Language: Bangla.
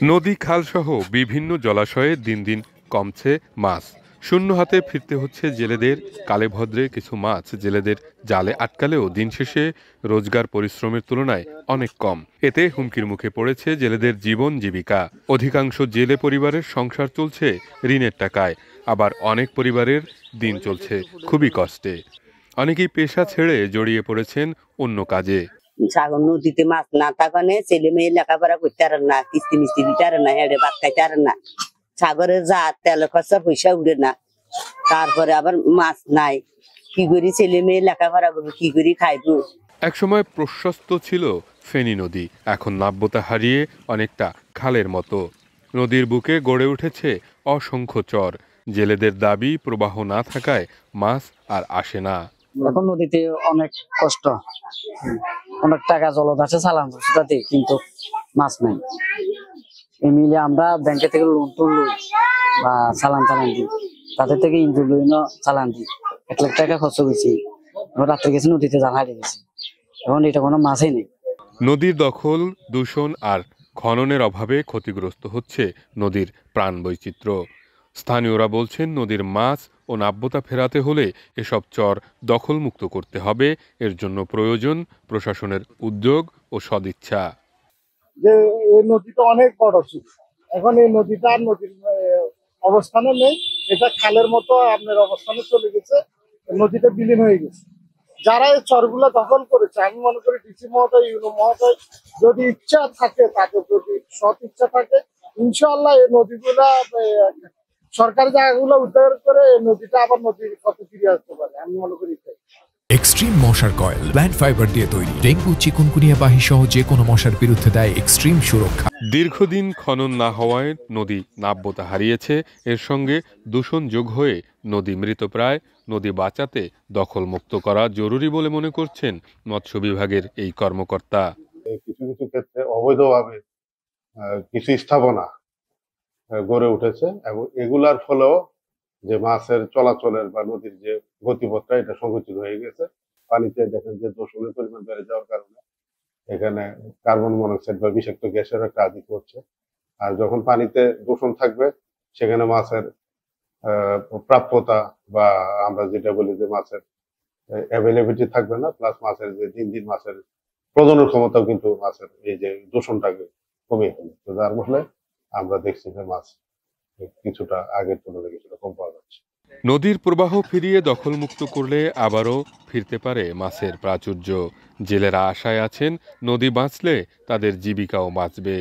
নদী খালসহ বিভিন্ন জলাশয়ে দিন দিন কমছে মাছ। শূন্য হাতে ফিরতে হচ্ছে জেলেদের। কালেভদ্রে কিছু মাছ জেলেদের জালে আটকালেও দিন শেষে রোজগার পরিশ্রমের তুলনায় অনেক কম। এতে হুমকির মুখে পড়েছে জেলেদের জীবন জীবিকা। অধিকাংশ জেলে পরিবারের সংসার চলছে ঋণের টাকায়, আবার অনেক পরিবারের দিন চলছে খুবই কষ্টে। অনেকেই পেশা ছেড়ে জড়িয়ে পড়েছেন অন্য কাজে। সাগর নদীতে মাছ না থাকানে ছেলে মেয়ে লেখাপড়া করতে পারেন না, কিস্তি মিস্তি দিতে পারেন না, হেঁড়ে ভাত খাইতে পারেন না। সাগরে যা তেল খরচা পয়সা উঠে না, তারপরে আবার মাছ নাই, কি করি ছেলে মেয়ে লেখাপড়া করবো, কি করি খাইবো। একসময় প্রশস্ত ছিল ফেনী নদী, এখন নাব্যতা হারিয়ে অনেকটা খালের মতো। নদীর বুকে গড়ে উঠেছে অসংখ্য চর। জেলেদের দাবি প্রবাহ না থাকায় মাছ আর আসে না। এখন নদীতে অনেক কষ্ট, অনেক টাকা জলদাসে চালান তাতে, কিন্তু মাছ নাই। এই মিলে আমরা ব্যাংকে থেকে লোন টোন লই বা চালান দিই, তাদের থেকে ইন্দুর লই চালান দিই। 1 লাখ টাকা খরচ করেছি, রাত্রে গেছে নদীতে জাল হারিয়ে গেছে, এখন এটা কোনো মাছই নেই। নদীর দখল, দূষণ আর খননের অভাবে ক্ষতিগ্রস্ত হচ্ছে নদীর প্রাণ বৈচিত্র্য। স্থানীয়রা বলছেন নদীর মাছ ও নাব্যতা ফেরাতে হলে এসব চর দখলমুক্ত করতে হবে। এর জন্য প্রয়োজন প্রশাসনের উদ্যোগ ও সদিচ্ছা। যে এই নদীটা অনেক বড় ছিল, এখন এই নদীটা আর নদীর অবস্থানে নেই, এটা খালের মতো আপনার অবস্থানে চলে গেছে, নদীটা বিলীন হয়ে গেছে। যারা এই চরগুলা দখল করেছে, আমি মনে করি ডিসি মহোদয়, ইউনো মহোদয় যদি ইচ্ছা থাকে, তাদের যদি সৎ ইচ্ছা থাকে, ইনশাআল্লাহ এই নদীগুলা সরকারি জায়গাগুলো উদ্ধার করে এই নদীটা আবার নদীর পথে ফিরে আসতে পারে, আমি মনে করি। এক্সট্রিম মশার কয়েল প্ল্যান্ট ফাইবার দিয়ে তৈরি, ডেঙ্গু চিকুনগুনিয়া বাহি সহ যে কোনো মশার বিরুদ্ধে দেয় এক্সট্রিম সুরক্ষা। দীর্ঘদিন খনন না হওয়ায় নদী নাব্যতা হারিয়েছে। এর সঙ্গে দূষণ যোগ হয়ে নদী মৃতপ্রায়। নদী বাঁচাতে দখলমুক্ত করা জরুরি বলে মনে করছেন মৎস্য বিভাগের এই কর্মকর্তা। কিছু কিছু ক্ষেত্রে অবৈধভাবে কিছু স্থাপনা গড়ে উঠেছে এবং এগুলার ফলেও যে মাছের চলাচলের বা নদীর যে গতিপথটা, এটা সংকুচিত হয়ে গেছে। পানিতে দেখেন যে দূষণের পরিমাণ বেড়ে যাওয়ার কারণে এখানে কার্বন মনোক্সাইড বা বিষাক্ত গ্যাসের একটা আধিক্য হচ্ছে। আর যখন পানিতে দূষণ থাকবে, সেখানে মাছের প্রাপ্যতা বা আমরা যেটা বলি যে মাছের অ্যাভেলেবিলিটি থাকবে না, প্লাস মাছের যে দিন দিন মাছের প্রজনন ক্ষমতাও কিন্তু মাছের এই যে দূষণটাকে কমিয়ে ফেলে। তো যার ফলে আমরা দেখছি যে মাছ কিছুটা আগের তুলনায় কিছুটা কম পাওয়া যাচ্ছে। নদীর প্রবাহ ফিরিয়ে দখলমুক্ত করলে আবারও ফিরতে পারে মাছের প্রাচুর্য। জেলেরা আশায় আছেন নদী বাঁচলে তাদের জীবিকাও বাঁচবে।